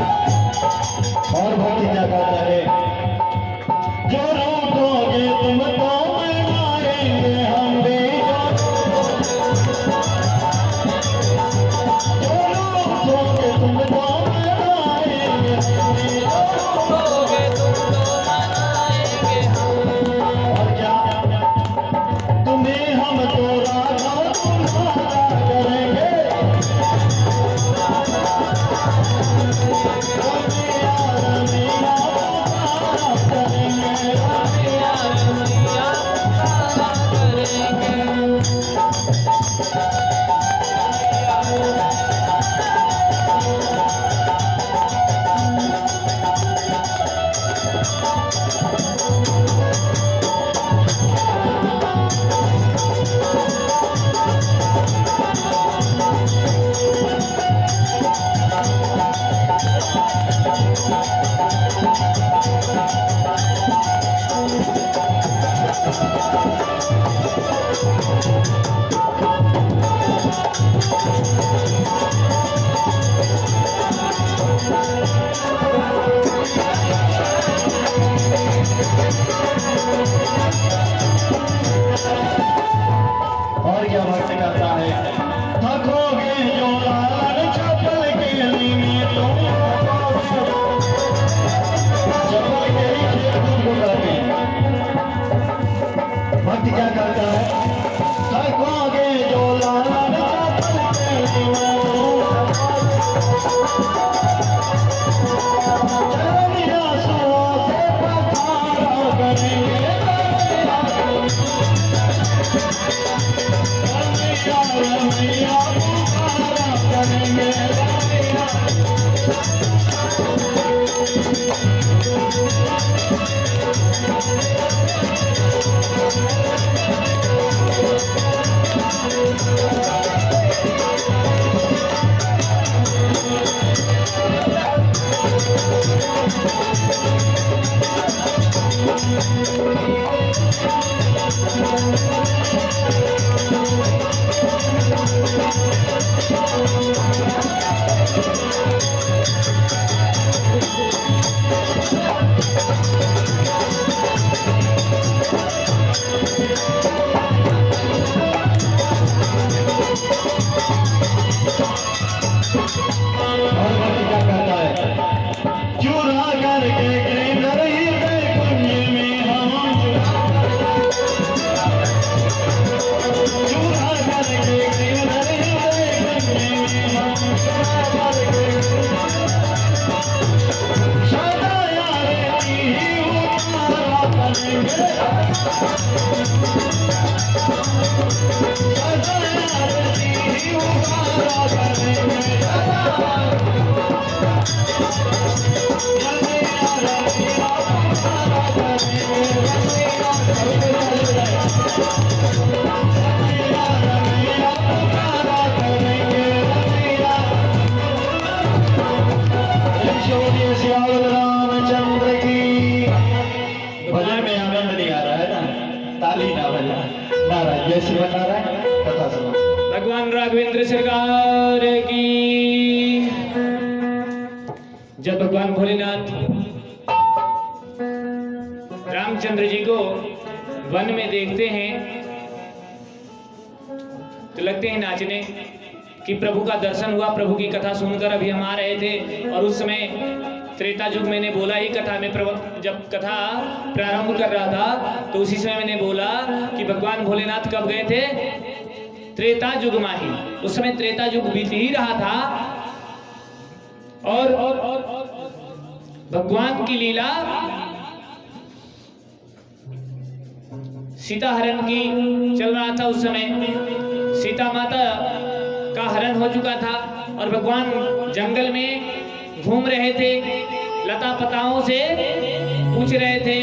और बहुत ही क्या कहता है, जो रूठोगे तुमको मनाएंगे हम भी, जो रूठोगे तुमको मनाएंगे हम भी, रूठोगे तुमको मनाएंगे हम। और क्या तुम्हें हम तो राजा तुम्हारा करेंगे, और क्या भक्त करता है, थकोगे जो लाल चप्पल के नीचे तुम चप्पल के नीचे तुमको करते, भक्त क्या करता है, थकोगे जो लाल चप्पल के नीचे चरनिया सुओं से पखारा करेंगे, रमैया पुकारा करेंगे, और भक्त क्या कहता है, चुरा करके गिरधर हृदय कुंज में हम चुरा करके गिरधर हृदय कुंज में हम सदा यार की ही उतारा करेंगे, सदा यार की ही उतारा करेंगे, रामचंद्र की। भजन में आनंद नहीं आ रहा है ना, ताली ना बजा, नारायण जैसे बता रहा है कथा सुनो। भगवान राघवेंद्र सरकार की। जब भगवान भोलेनाथ रामचंद्र जी को वन में देखते हैं तो लगते हैं नाचने कि प्रभु का दर्शन हुआ। प्रभु की कथा सुनकर अभी हम आ रहे थे और उस समय त्रेता युग मैंने बोला ही कथा में, जब कथा प्रारंभ कर रहा था तो उसी समय मैंने बोला कि भगवान भोलेनाथ कब गए थे, त्रेता युग में ही। उस समय त्रेता युग बीत ही रहा था और भगवान की लीला सीता हरण की चल रहा था। उस समय सीता माता का हरण हो चुका था और भगवान जंगल में घूम रहे थे, लता पताओं से पूछ रहे थे।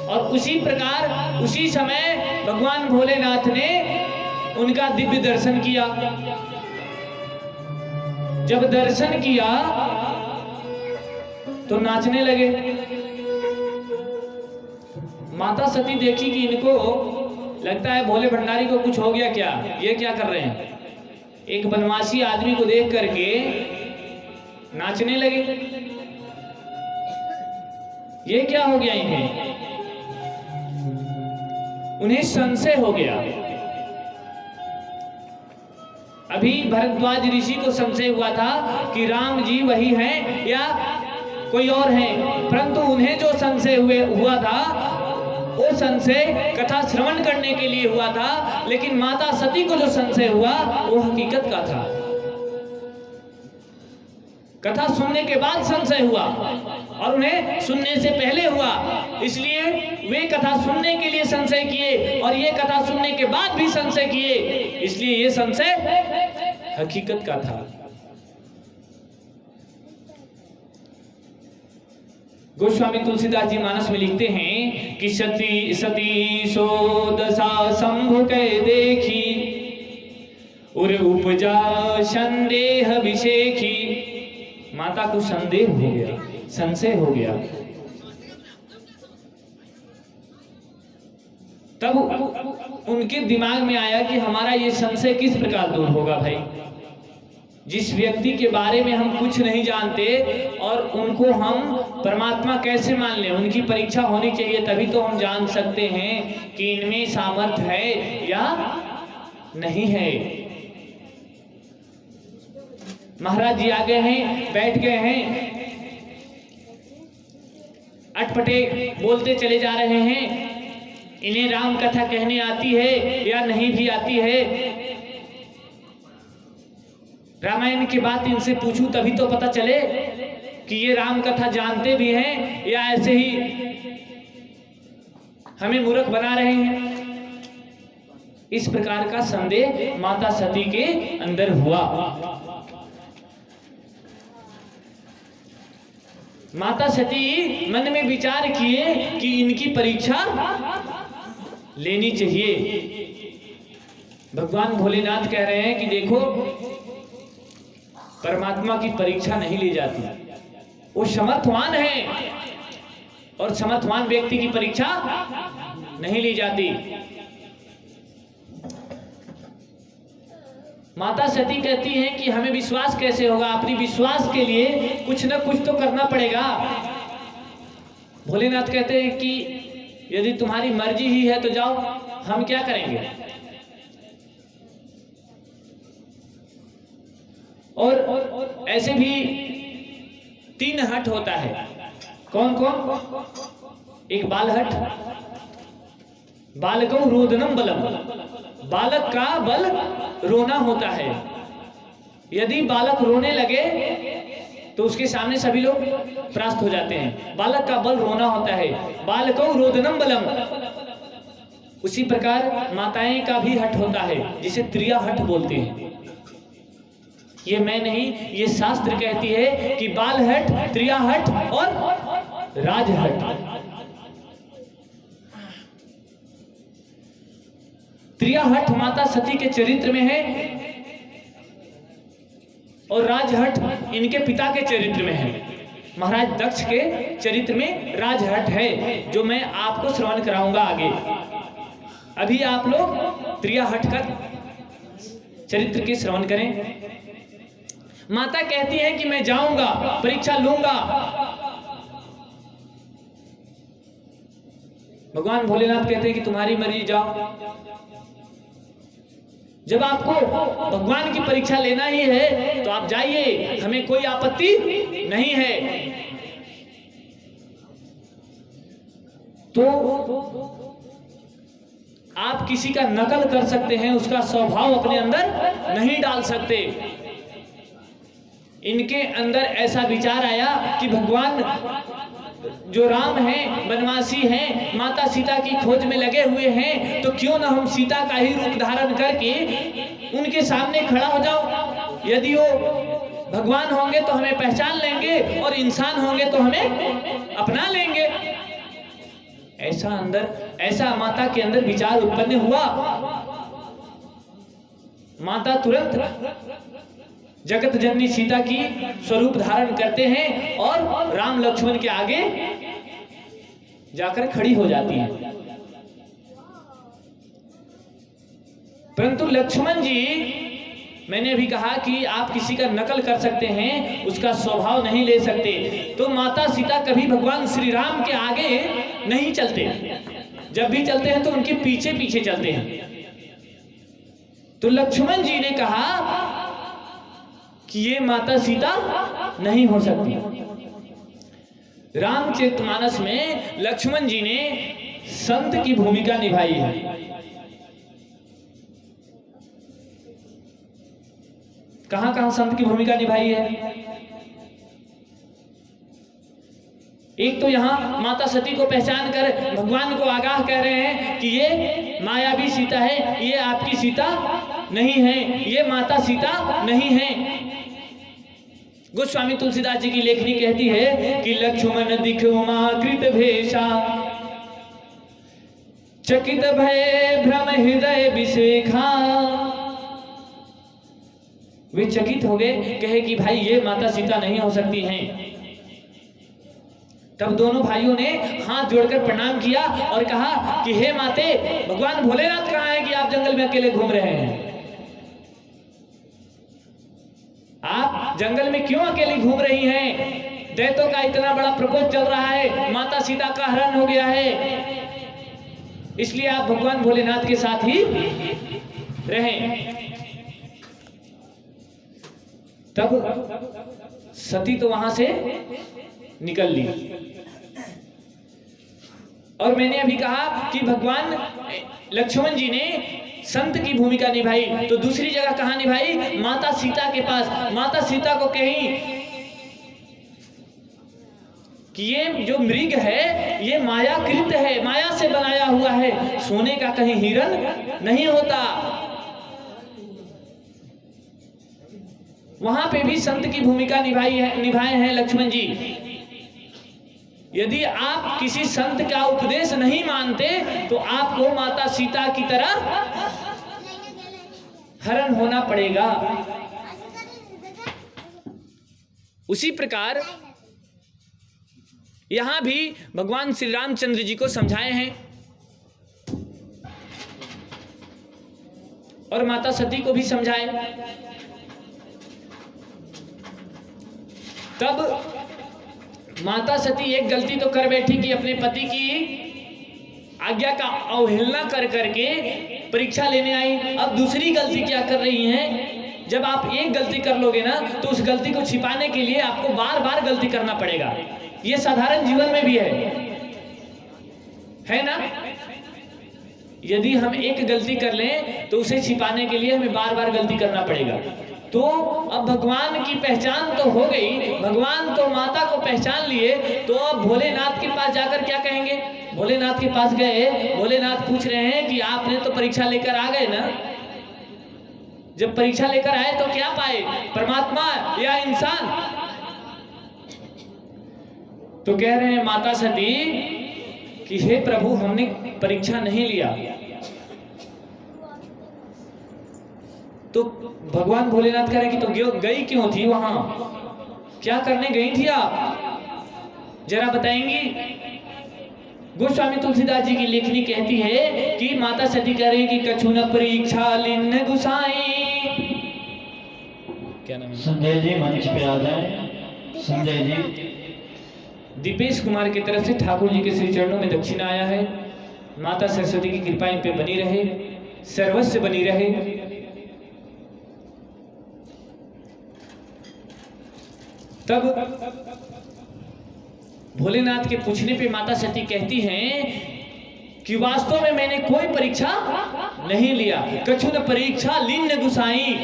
और उसी प्रकार उसी समय भगवान भोलेनाथ ने उनका दिव्य दर्शन किया। जब दर्शन किया तो नाचने लगे। माता सती देखी कि इनको लगता है भोले भंडारी को कुछ हो गया क्या, ये क्या कर रहे हैं। एक बनवासी आदमी को देख करके नाचने लगे। ये क्या हो गया इन्हें? उन्हें संशय हो गया। अभी भरद्वाज ऋषि को संशय हुआ था कि राम जी वही हैं या कोई और हैं, परंतु उन्हें जो संशय हुआ था वो संशय कथा श्रवण करने के लिए हुआ था, लेकिन माता सती को जो संशय हुआ वो हकीकत का था। कथा सुनने के बाद संशय हुआ और उन्हें सुनने से पहले हुआ, इसलिए वे कथा सुनने के लिए संशय किए और ये कथा सुनने के बाद भी संशय किए, इसलिए ये संशय हकीकत का था। गोस्वामी तुलसीदास जी मानस में लिखते हैं कि सती सती सो दशा शंभु के देखी उर उपजा संदेह विशेखी। माता को संदेह हो गया, संशय हो गया। तब उनके दिमाग में आया कि हमारा ये संशय किस प्रकार दूर होगा भाई। जिस व्यक्ति के बारे में हम कुछ नहीं जानते और उनको हम परमात्मा कैसे मान लें? उनकी परीक्षा होनी चाहिए, तभी तो हम जान सकते हैं कि इनमें सामर्थ्य है या नहीं है। महाराज जी आ गए हैं, बैठ गए हैं, अटपटे बोलते चले जा रहे हैं। इन्हें राम कथा कहने आती है या नहीं भी आती है? रामायण की बात इनसे पूछूं तभी तो पता चले कि ये राम कथा जानते भी हैं या ऐसे ही हमें मूर्ख बना रहे हैं। इस प्रकार का संदेह माता सती के अंदर हुआ। माता सती मन में विचार किए कि इनकी परीक्षा लेनी चाहिए। भगवान भोलेनाथ कह रहे हैं कि देखो, परमात्मा की परीक्षा नहीं ली जाती, वो समर्थवान है और समर्थवान व्यक्ति की परीक्षा नहीं ली जाती। माता सती कहती हैं कि हमें विश्वास कैसे होगा? अपनी विश्वास के लिए कुछ न कुछ तो करना पड़ेगा। भोलेनाथ कहते हैं कि यदि तुम्हारी मर्जी ही है तो जाओ, हम क्या करेंगे? और ऐसे भी 3 हट होता है। कौन कौन? एक बाल हट, बालकं रोदनम बलम, बालक का बल रोना होता है। यदि बालक रोने लगे तो उसके सामने सभी लोग त्रस्त हो जाते हैं। बालक का बल रोना होता है, बालकं रोदनम बलम। उसी प्रकार माताएं का भी हट होता है, जिसे त्रिया हट बोलते हैं। ये मैं नहीं, ये शास्त्र कहती है कि बाल हट, त्रिया हट और राज हट। त्रिया हट माता सती के चरित्र में है और राजहट इनके पिता के चरित्र में है। महाराज दक्ष के चरित्र में राजहट है, जो मैं आपको श्रवण कराऊंगा आगे। अभी आप लोग त्रियाहट का चरित्र के श्रवण करें। माता कहती है कि मैं जाऊंगा, परीक्षा लूंगा। भगवान भोलेनाथ कहते हैं कि तुम्हारी मर्जी, जाओ। जब आपको भगवान की परीक्षा लेना ही है तो आप जाइए, हमें कोई आपत्ति नहीं है। तो आप किसी का नकल कर सकते हैं, उसका स्वभाव अपने अंदर नहीं डाल सकते। इनके अंदर ऐसा विचार आया कि भगवान जो राम हैं, वनवासी हैं, माता सीता की खोज में लगे हुए हैं, तो क्यों ना हम सीता का ही रूप धारण करके उनके सामने खड़ा हो जाओ। यदि वो भगवान होंगे तो हमें पहचान लेंगे और इंसान होंगे तो हमें अपना लेंगे। ऐसा माता के अंदर विचार उत्पन्न हुआ। माता तुरंत जगत जननी सीता की स्वरूप धारण करते हैं और राम लक्ष्मण के आगे जाकर खड़ी हो जाती हैं। परंतु लक्ष्मण जी मैंने अभी कहा कि आप किसी का नकल कर सकते हैं, उसका स्वभाव नहीं ले सकते। तो माता सीता कभी भगवान श्री राम के आगे नहीं चलते, जब भी चलते हैं तो उनके पीछे पीछे चलते हैं। तो लक्ष्मण जी ने कहा कि ये माता सीता नहीं हो सकती। रामचरितमानस में लक्ष्मण जी ने संत की भूमिका निभाई है। कहां कहां संत की भूमिका निभाई है? एक तो यहां माता सती को पहचान कर भगवान को आगाह कह रहे हैं कि ये मायावी सीता है, ये आपकी सीता नहीं है, ये माता सीता नहीं है। गोस्वामी तुलसीदास जी की लेखनी कहती है कि लक्ष्मण दिख उमाकृत भेषा, चकित भय भ्रम हृदय विशेखा। वे चकित हो गए, कहे कि भाई ये माता सीता नहीं हो सकती हैं। तब दोनों भाइयों ने हाथ जोड़कर प्रणाम किया और कहा कि हे माते, भगवान भोलेनाथ कहाँ है कि आप जंगल में अकेले घूम रहे हैं? आप जंगल में क्यों अकेले घूम रही हैं? दैत्यों का इतना बड़ा प्रकोप चल रहा है, माता सीता का हरण हो गया है, इसलिए आप भगवान भोलेनाथ के साथ ही रहें। तब सती तो वहां से निकल ली। और मैंने अभी कहा कि भगवान लक्ष्मण जी ने संत की भूमिका निभाई, तो दूसरी जगह कहां निभाई? माता सीता के पास। माता सीता को कहीं कि ये जो मृग है ये मायाकृत है, माया से बनाया हुआ है, सोने का कहीं हिरण नहीं होता। वहां पे भी संत की भूमिका निभाए हैं लक्ष्मण जी। यदि आप किसी संत का उपदेश नहीं मानते तो आपको माता सीता की तरह हरण होना पड़ेगा। उसी प्रकार यहां भी भगवान श्री रामचंद्र जी को समझाए हैं और माता सती को भी समझाए। तब माता सती एक गलती तो कर बैठी कि अपने पति की आज्ञा का अवहेलना कर करके परीक्षा लेने आई। अब दूसरी गलती क्या कर रही हैं? जब आप एक गलती कर लोगे ना तो उस गलती को छिपाने के लिए आपको बार बार गलती करना पड़ेगा। ये साधारण जीवन में भी है ना? यदि हम एक गलती कर लें तो उसे छिपाने के लिए हमें बार बार गलती करना पड़ेगा। तो अब भगवान की पहचान तो हो गई, भगवान तो माता को पहचान लिए, तो अब भोलेनाथ के पास जाकर क्या कहेंगे? भोलेनाथ के पास गए, भोलेनाथ पूछ रहे हैं कि आपने तो परीक्षा लेकर आ गए ना, जब परीक्षा लेकर आए तो क्या पाए, परमात्मा या इंसान? तो कह रहे हैं माता सती कि हे प्रभु, हमने परीक्षा नहीं लिया। तो भगवान भोलेनाथ कह रहे कि तो गई क्यों थी वहां, क्या करने गई थी आप, जरा बताएंगी? गोस्वामी तुलसीदास जी की लेखनी कहती है कि माता सती कह रही कि कछु न परीक्षा लिन्न गुसाई। क्या नाम है? संजय जी मंच पे आ जाए। संजय जी। दीपेश कुमार की तरफ से ठाकुर जी के श्री चरणों में दक्षिणा आया है। माता सरस्वती की कृपा इन पे बनी रहे, सर्वस्व बनी रहे। तब भोलेनाथ के पूछने पे माता सती कहती हैं कि वास्तव में मैंने कोई परीक्षा नहीं लिया। कछु न परीक्षा लिन्न गुसाई।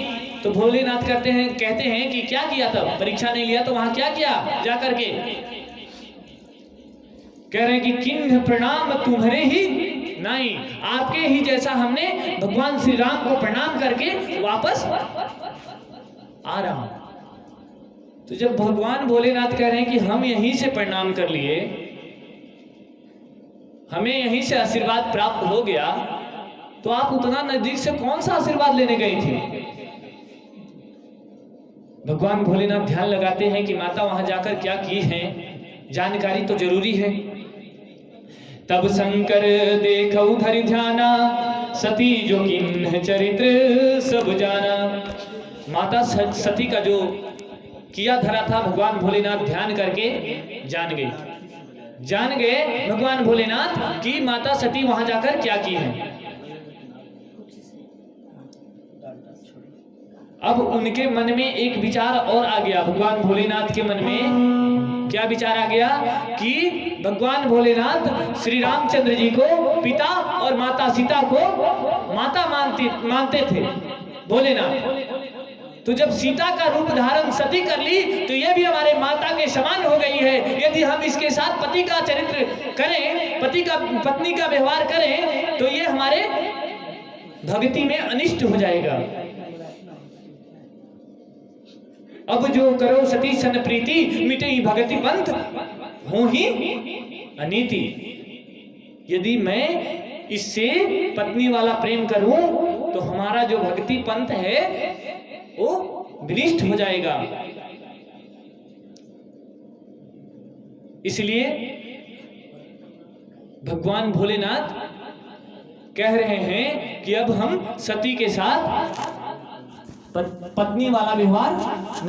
तो भोलेनाथ कहते हैं कि क्या किया तब? परीक्षा नहीं लिया तो वहां क्या किया जाकर के? कह रहे हैं कि किन्ह प्रणाम तुम्हारे ही नहीं, आपके ही जैसा हमने भगवान श्री राम को प्रणाम करके वापस आ रहा हूं। तो जब भगवान भोलेनाथ कह रहे हैं कि हम यहीं से प्रणाम कर लिए, हमें यहीं से आशीर्वाद प्राप्त हो गया, तो आप उतना नजदीक से कौन सा आशीर्वाद लेने गई थी? भगवान भोलेनाथ ध्यान लगाते हैं कि माता वहां जाकर क्या की है, जानकारी तो जरूरी है। तब शंकर देखौ धरि ध्याना, सती जो किन्ह चरित्र सब जाना। माता सती का जो किया धरा था भगवान भोलेनाथ ध्यान करके जान गए भगवान भोलेनाथ कि माता सती वहां जाकर क्या की है। अब उनके मन में एक विचार और आ गया, भगवान भोलेनाथ के मन में क्या विचार आ गया कि भगवान भोलेनाथ श्री रामचंद्र जी को पिता और माता सीता को माता मानते थे भोलेनाथ। तो जब सीता का रूप धारण सती कर ली तो ये भी हमारे माता के समान हो गई है। यदि हम इसके साथ पति का चरित्र करें, पत्नी का व्यवहार करें तो ये हमारे भक्ति में अनिष्ट हो जाएगा। अब जो करो सती सन प्रीति, मिटे भगति पंथ हो ही अनीति। यदि मैं इससे पत्नी वाला प्रेम करूं तो हमारा जो भक्ति पंथ है वो विनिष्ट हो जाएगा। इसलिए भगवान भोलेनाथ कह रहे हैं कि अब हम सती के साथ पत्नी वाला व्यवहार